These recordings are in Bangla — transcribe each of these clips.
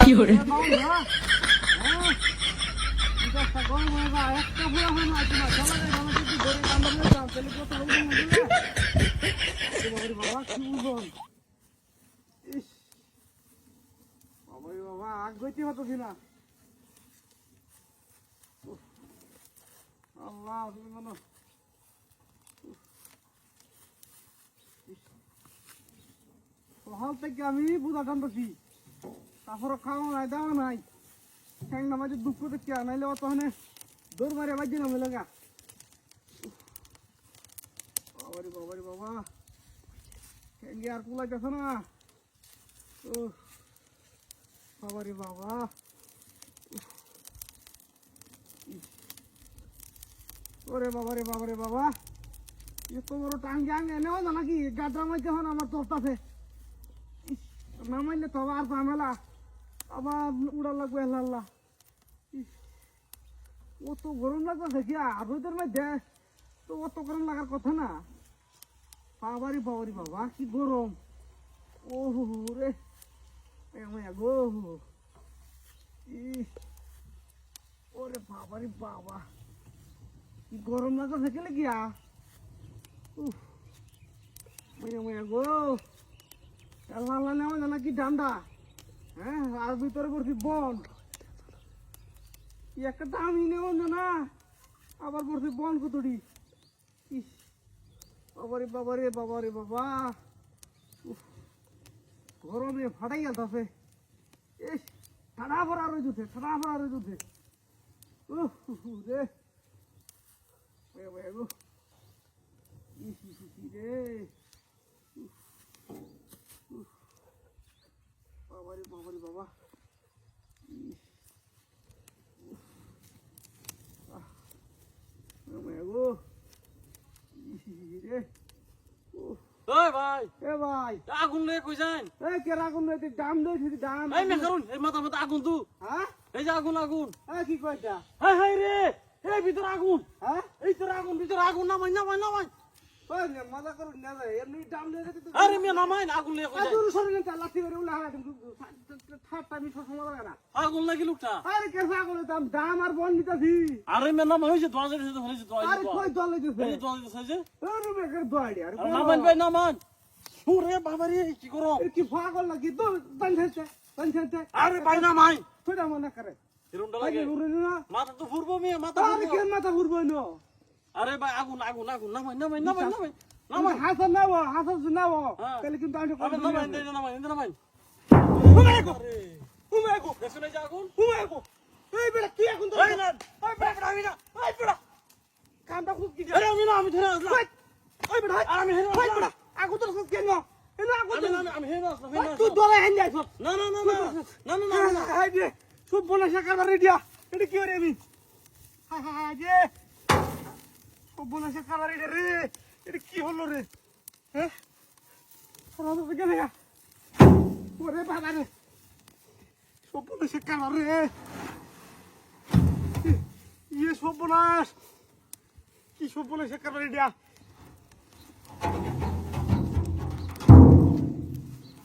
fiore, বাবা আগ গইতে হতো না আল্লাহ তুমি মনে সকাল থেকে আমি বুঝা টানতেছি তারপরে খাওয়া নাই দেওয়া নাই ঠ্যাং নামাজে দুঃখ দেখতে নাইলে অতখানে দৌড় মারে বাজি নামে লাগা বাবারে বাবারে বাবা ঠ্যাঙ্গে আর কুলাইতেছে না ও বাবারে বাবা ওরে বাবারে বাবারে বাবা এত বড় টাঙ্গে আঙ্গে এনেও না নাকি গাড্রা মাইতে হন আমার চলতেছে নামাইলে তো আর ঝামেলা আবার উড়া লাগবে আল্লাহ ও তো গরম লাগতেছে কি আর রোদের মধ্যে তো অত গরম লাগার কথা না বাবারি বাবারি বাবা কি গরম ও রে গো ওরে বাবারি বাবা কি গরম লাগতেছে কেলে গিয়া গো আল্লাহ নেওয়া জানা কি ডান্ডা হ্যাঁ আর ভিতরে করছি বন একটা দামি নেওয়া জানা আবার করছি বন কুতুড়ি বাবারে বাবারে বাবারে বাবা গরমে ফাটাই গেছে এস ঠাডা ভরা রয়ে যুদ্ধে ঠাডা ভরা রয়ে যুদ্ধে রে গো রে বাবারে বাবারে বাবা গো রে ওই ভাই এ ভাই আগুন লয়ে কই যান এই কে আগুন লইতে দাম দেই দাম এই মে করুন এই মাথা মাথা আগুন তু হ্যাঁ এই যে আগুন আগুন এই কি কইতা হাই হাই রে এই ভিতর আগুন হ্যাঁ এই তোর আগুন ভিতর আগুন নামাই নামাই নামাই ওই নে মজা করুন না যায় এমনি দাম দেই তো আরে মে নামাই আগুন লয়ে কই যান আদুর সরে না লাঠি করে উলা হাত ঠাট্টা মি সময় লাগে না আগুন লাগি লুকটা আরে কে আগুন দাম দাম আর বন নিতাছি আরে মে নামাই হইছে দোয়া যাইছে তো হইছে দোয়া আরে কই দল লইতেছে এই দোয়া যাইছে আরে বেকার দোয়াড়ি আরে নামান ভাই নামান ওরে বাবা রে কি করো এর কি পাগল লাগি তো বানছাতে আরে ভাই নামাই তোরা মনে করে এরমটা লাগে লাগে উরে না মাথা তো ফুরবো মে মাথা আরে কে মাথা ঘুরবো না আরে ভাই আগুন আগুন আগুন নামাই নামাই নামাই নামাই আমার হাসান নাও হ্যাঁ। তাহলে কিন্তু আমি আরে নামাই দে নামাই দে নামাই উমেগো উমেগো দেখছ না যে আগুন উমেগো এই বেটা কি এখন তো এই না ওই বেটা আমি না ওই বেটা কামটা খুব কি আরে আমি না আমি ধরে আসলাম ওই বেটা আমি হেরে ওই আসলাম বেটা আগু তো সব কেন এনা আগু তো আমি হেরে আসলাম হেরে তুই আসলাম দলে হেন যাইছ না না না না না না না না হাই রে সব বলে শাকা বারে দিয়া এটা কি করে আমি হাই হাই যে সব বলে শাকা বারে রে এটা কি হলো রে হ্যাঁ রাজা থেকে দেখা ওরে বাবা রে সব বলে শাকা বারে ইয়ে সব বনাস কি সব বলে শাকা বারে দিয়া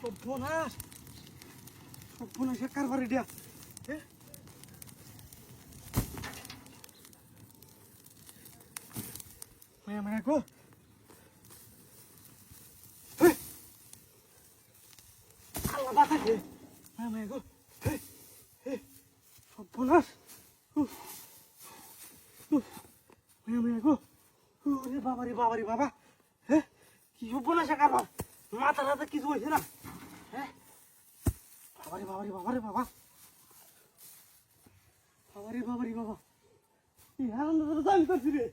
সব বনাস কারবারে দিয়া মায়া মায়া গো আল্লাহ বাতা গে মায়া মায়া গো সব বোনাস মায়া মায়া গো রে বাবা হ্যাঁ কি সব বোনাসে কারবার মাথা টাথা কিছু হয়েছে না হ্যাঁ বাবারে বাবা বাবারে বাবা এই হারান দাদা দাবি করছি রে